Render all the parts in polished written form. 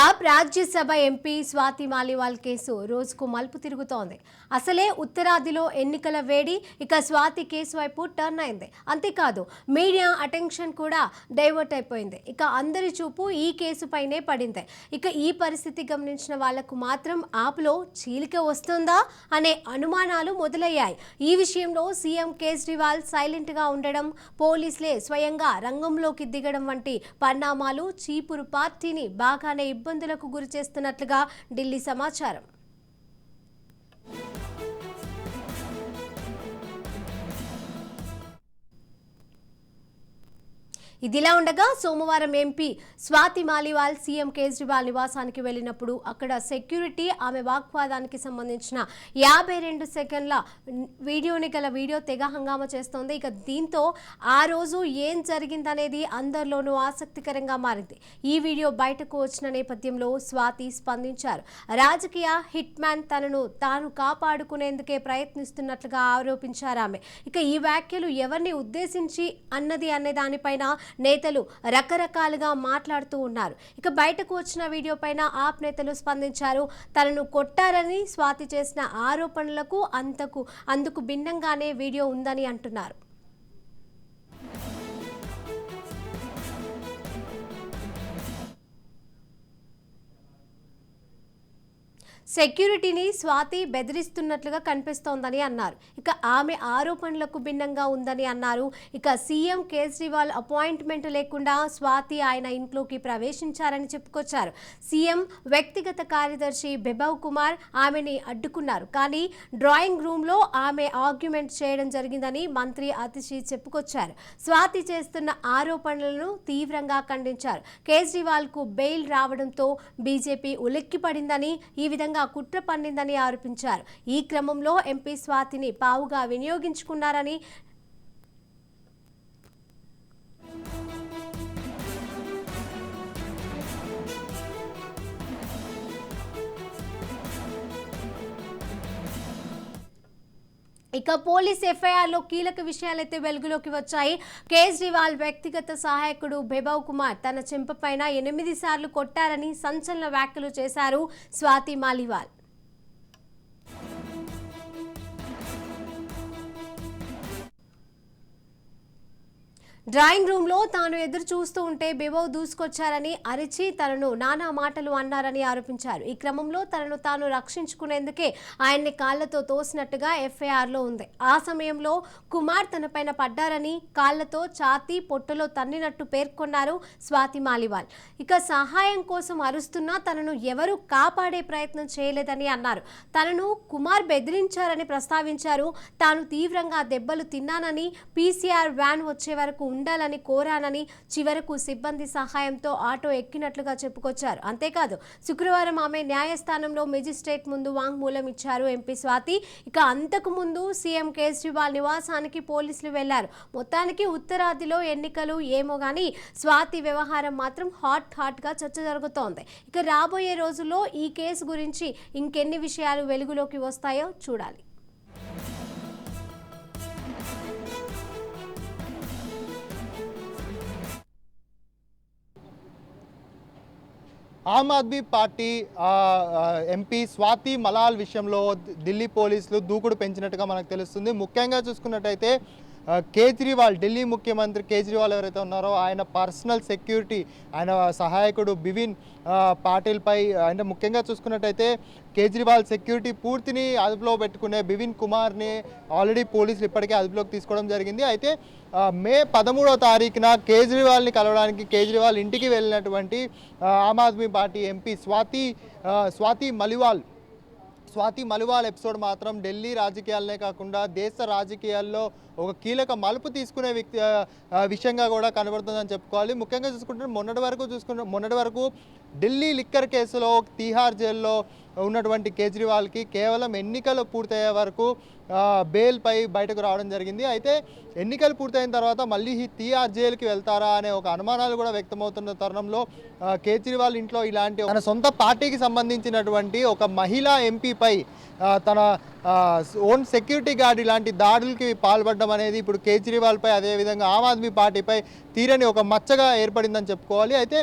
ఆప్ Rajya Sabha MP Swathi Maliwal case రోజుకు మలుపు తిరుగుతోంది. అసలే ఉత్తరాదిలో ఎన్నికల వేడి, ఇక స్వాతి కేసు వైపు టర్న్ అయింది. అంతేకాదు మీడియా అటెన్షన్ కూడా డైవర్ట్ అయిపోయింది. ఇక అందరి చూపు ఈ కేసుపైనే పడింది. ఇక ఈ పరిస్థితి గమనించిన వాళ్లకు మాత్రం ఆప్లో చీలిక వస్తుందా అనే అనుమానాలు మొదలయ్యాయి. ఈ విషయంలో సీఎం కేజ్రీవాల్ సైలెంట్ గా ఉండడం, పోలీసులే స్వయంగా రంగంలోకి దిగడం వంటి పరిణామాలు చీపురు పార్టీని బాగానే ఇబ్బందులకు గురి చేస్తున్నట్లుగా ఢిల్లీ సమాచారం. ఇదిలా ఉండగా సోమవారం ఎంపీ స్వాతి మాలివాల్ సీఎం కేజ్రీవాల్ నివాసానికి వెళ్లినప్పుడు అక్కడ సెక్యూరిటీ ఆమె వాగ్వాదానికి సంబంధించిన 52 సెకండ్ల వీడియో తెగ హంగామా చేస్తోంది. ఇక దీంతో ఆ రోజు ఏం జరిగిందనేది అందరిలోనూ ఆసక్తికరంగా మారింది. ఈ వీడియో బయటకు వచ్చిన నేపథ్యంలో స్వాతి స్పందించారు. రాజకీయ హిట్ మ్యాన్ తనను తాను కాపాడుకునేందుకే ప్రయత్నిస్తున్నట్లుగా ఆరోపించారు ఆమె. ఇక ఈ వ్యాఖ్యలు ఎవరిని ఉద్దేశించి అనే దానిపైన నేతలు రకరకాలుగా మాట్లాడుతూ ఉన్నారు. ఇక బయటకు వచ్చిన వీడియో పైన ఆప్ నేతలు స్పందించారు. తనను కొట్టారని స్వాతి చేసిన ఆరోపణలకు అందుకు భిన్నంగానే వీడియో ఉందని అంటున్నారు. సెక్యూరిటీని స్వాతి బెదిరిస్తున్నట్లుగా కనిపిస్తోందని అన్నారు. ఇక ఆమె ఆరోపణలకు భిన్నంగా ఉందని అన్నారు. ఇక సీఎం కేజ్రీవాల్ అపాయింట్మెంట్ లేకుండా స్వాతి ఆయన ఇంట్లోకి ప్రవేశించారని చెప్పుకొచ్చారు. సీఎం వ్యక్తిగత కార్యదర్శి బిభవ్ కుమార్ ఆమెని అడ్డుకున్నారు. కానీ డ్రాయింగ్ రూమ్లో ఆమె ఆర్గ్యుమెంట్ చేయడం జరిగిందని మంత్రి అతిషి చెప్పుకొచ్చారు. స్వాతి చేస్తున్న ఆరోపణలను తీవ్రంగా ఖండించారు. కేజ్రీవాల్కు బెయిల్ రావడంతో బీజేపీ ఉలిక్కిపడిందని, ఈ విధంగా కుట్ర పన్నిందని ఆరోపించారు. ఈ క్రమంలో ఎంపీ స్వాతిని పావుగా వినియోగించుకున్నారని, ఇక పోలీస్ ఎఫ్ఐఆర్లో కీలక విషయాలైతే వెలుగులోకి వచ్చాయి. కేజ్రీవాల్ వ్యక్తిగత సహాయకుడు బిభవ్ కుమార్ తన చెంపపైన 8 సార్లు కొట్టారని సంచలన వ్యాఖ్యలు చేశారు స్వాతి మాలివాల్. డ్రాయింగ్ రూమ్లో తాను ఎదురు చూస్తూ ఉంటే బిభవ్ దూసుకొచ్చారని, అరిచి తనను నానా మాటలు అన్నారని ఆరోపించారు. ఈ క్రమంలో తనను తాను రక్షించుకునేందుకే ఆయన్ని కాళ్లతో తోసినట్టుగా ఎఫ్ఐఆర్లో ఉంది. ఆ సమయంలో కుమార్ తనపైన పడ్డారని, కాళ్లతో ఛాతీ పొట్టలో తన్నినట్టు పేర్కొన్నారు స్వాతి మాలివాల్. ఇక సహాయం కోసం అరుస్తున్నా తనను ఎవరూ కాపాడే ప్రయత్నం చేయలేదని అన్నారు. తనను కుమార్ బెదిరించారని ప్రస్తావించారు. తాను తీవ్రంగా దెబ్బలు తిన్నానని, పీసీఆర్ వ్యాన్ వచ్చే వరకు ఉండాలని కోరానని, చివరకు సిబ్బంది సహాయంతో ఆటో ఎక్కినట్లుగా చెప్పుకొచ్చారు. అంతేకాదు శుక్రవారం ఆమె న్యాయస్థానంలో మెజిస్ట్రేట్ ముందు వాంగ్మూలం ఇచ్చారు ఎంపీ స్వాతి. ఇక అంతకు ముందు సీఎం కేజ్రీవాల్ నివాసానికి పోలీసులు వెళ్లారు. మొత్తానికి ఉత్తరాదిలో ఎన్నికలు ఏమో గానీ స్వాతి వ్యవహారం మాత్రం హాట్ గా చర్చ జరుగుతోంది. ఇక రాబోయే రోజుల్లో ఈ కేసు గురించి ఇంకెన్ని విషయాలు వెలుగులోకి వస్తాయో చూడాలి. ఆమ్ ఆద్మీ పార్టీ ఎంపీ స్వాతి మలాల్ విషయంలో ఢిల్లీ పోలీసులు దూకుడు పెంచినట్టుగా మనకు తెలుస్తుంది. ముఖ్యంగా చూసుకున్నట్టయితే కేజ్రీవాల్, ఢిల్లీ ముఖ్యమంత్రి కేజ్రీవాల్ ఎవరైతే ఉన్నారో ఆయన పర్సనల్ సెక్యూరిటీ, ఆయన సహాయకుడు బివిన్ పాటిల్పై, అంటే ముఖ్యంగా చూసుకున్నట్టయితే కేజ్రీవాల్ సెక్యూరిటీ పూర్తిని అదుపులో పెట్టుకునే బివిన్ కుమార్ని ఆల్రెడీ పోలీసులు ఇప్పటికే అదుపులోకి తీసుకోవడం జరిగింది. అయితే మే 13వ తారీఖున కేజ్రీవాల్ని కలవడానికి కేజ్రీవాల్ ఇంటికి వెళ్ళినటువంటి Aam Aadmi party MP Swati Maliwal episode మాత్రం ఢిల్లీ రాజకీయాలనే కాకుండా దేశ రాజకీయాల్లో ఒక కీలక మలుపు తీసుకునే విషయంగా కూడా కనబడుతుందని చెప్పుకోవాలి. ముఖ్యంగా చూసుకుంటే మొన్నటి వరకు ఢిల్లీ లిక్కర్ కేసులో తీహార్ జైల్లో ఉన్నటువంటి కేజ్రీవాల్కి కేవలం ఎన్నికలు పూర్తయ్యే వరకు బెయిల్పై బయటకు రావడం జరిగింది. అయితే ఎన్నికలు పూర్తయిన తర్వాత మళ్ళీ తీహార్ జైలుకి వెళ్తారా అనే ఒక అనుమానాలు కూడా వ్యక్తమవుతున్న తరుణంలో కేజ్రీవాల్ ఇంట్లో ఇలాంటి తన సొంత పార్టీకి సంబంధించినటువంటి ఒక మహిళా ఎంపీపై తన ఓన్ సెక్యూరిటీ గార్డ్ ఇలాంటి దాడులకి పాల్పడడం ఉండడం అనేది ఇప్పుడు కేజ్రీవాల్పై అదేవిధంగా ఆమ్ ఆద్మీ పార్టీపై తీరని ఒక మచ్చగా ఏర్పడిందని చెప్పుకోవాలి. అయితే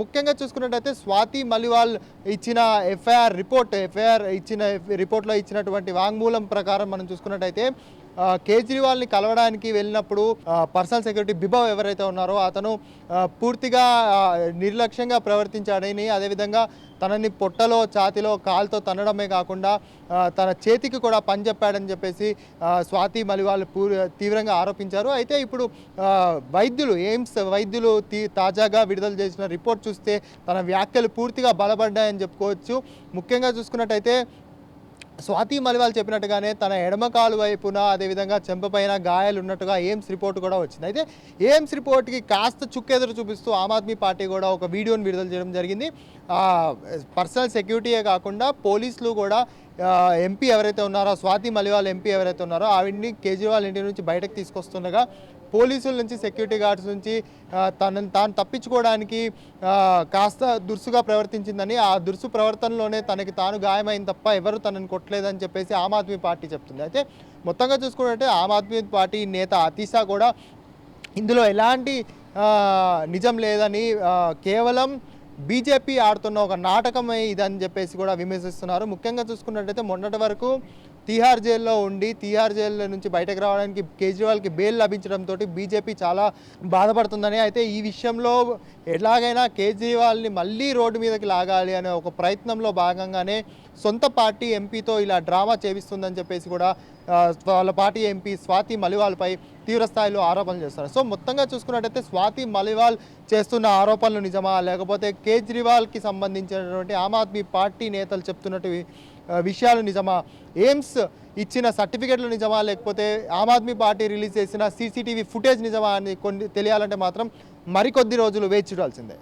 ముఖ్యంగా చూసుకున్నట్టయితే స్వాతి మలివాల్ ఇచ్చిన ఎఫ్ఐఆర్ ఇచ్చిన రిపోర్ట్లో ఇచ్చినటువంటి వాంగ్మూలం ప్రకారం మనం చూసుకున్నట్టయితే కేజ్రీవాల్ని కలవడానికి వెళ్ళినప్పుడు పర్సనల్ సెక్యూరిటీ బిబావ్ ఎవరైతే ఉన్నారో అతను పూర్తిగా నిర్లక్ష్యంగా ప్రవర్తించాడని, అదేవిధంగా తనని పొట్టలో ఛాతిలో కాలుతో తన్నడమే కాకుండా తన చేతికి కూడా పని చెప్పాడని చెప్పేసి స్వాతి మలివాల్ తీవ్రంగా ఆరోపించారు. అయితే ఇప్పుడు ఎయిమ్స్ వైద్యులు తాజాగా విడుదల చేసిన రిపోర్ట్ చూస్తే తన వ్యాఖ్యలు పూర్తిగా బలపడ్డాయని చెప్పుకోవచ్చు. ముఖ్యంగా చూసుకున్నట్టయితే స్వాతి మలివాల్ చెప్పినట్టుగానే తన ఎడమ కాలు వైపున అదేవిధంగా చెంపపైన గాయాలు ఉన్నట్టుగా ఎయిమ్స్ రిపోర్ట్ కూడా వచ్చింది. అయితే ఎయిమ్స్ రిపోర్ట్కి కాస్త చుక్కెదురు చూపిస్తూ ఆమ్ ఆద్మీ పార్టీ కూడా ఒక వీడియోని విడుదల చేయడం జరిగింది. పర్సనల్ సెక్యూరిటీయే కాకుండా పోలీసులు కూడా ఎంపీ ఎవరైతే ఉన్నారో స్వాతి మలివాల్ ఎంపీ ఎవరైతే ఉన్నారో ఆవిడ్ని కేజ్రీవాల్ ఇంటి నుంచి బయటకు తీసుకొస్తుండగా పోలీసుల నుంచి సెక్యూరిటీ గార్డ్స్ నుంచి తాను తప్పించుకోవడానికి కాస్త దురుసుగా ప్రవర్తించిందని, ఆ దురుసు ప్రవర్తనలోనే తనకి తాను గాయమైంది తప్ప ఎవరు తనని కొట్టలేదని చెప్పేసి ఆమ్ ఆద్మీ పార్టీ చెప్తుంది. అయితే మొత్తంగా చూసుకున్నట్టే ఆమ్ ఆద్మీ పార్టీ నేత అతీషా కూడా ఇందులో ఎలాంటి నిజం లేదని, కేవలం బీజేపీ ఆడుతున్న ఒక నాటకమే ఇదని చెప్పేసి కూడా విమర్శిస్తున్నారు. ముఖ్యంగా చూసుకున్నట్టయితే మొన్నటి వరకు తీహార్ జైల్లో ఉండి తీహార్ జైల్లో నుంచి బయటకు రావడానికి కేజ్రీవాల్కి బెయిల్ లభించడంతో బీజేపీ చాలా బాధపడుతుందని, అయితే ఈ విషయంలో ఎలాగైనా కేజ్రీవాల్ని మళ్ళీ రోడ్డు మీదకి లాగాలి అనే ఒక ప్రయత్నంలో భాగంగానే సొంత పార్టీ ఎంపీతో ఇలా డ్రామా చేపిస్తుందని చెప్పేసి కూడా వాళ్ళ పార్టీ ఎంపీ స్వాతి మలివాల్పై తీవ్రస్థాయిలో ఆరోపణలు చేస్తారు. సో మొత్తంగా చూసుకున్నట్టయితే స్వాతి మలివాల్ చేస్తున్న ఆరోపణలు నిజమా, లేకపోతే కేజ్రీవాల్కి సంబంధించినటువంటి ఆమ్ ఆద్మీ పార్టీ నేతలు చెప్తున్నట్టు విషయాలు నిజమా, ఎయిమ్స్ ఇచ్చిన సర్టిఫికెట్లు నిజమా, లేకపోతే ఆమ్ ఆద్మీ పార్టీ రిలీజ్ చేసిన సీసీటీవీ ఫుటేజ్ నిజమా అని తెలియాలంటే మాత్రం మరికొద్ది రోజులు వేచి చూడాల్సిందే.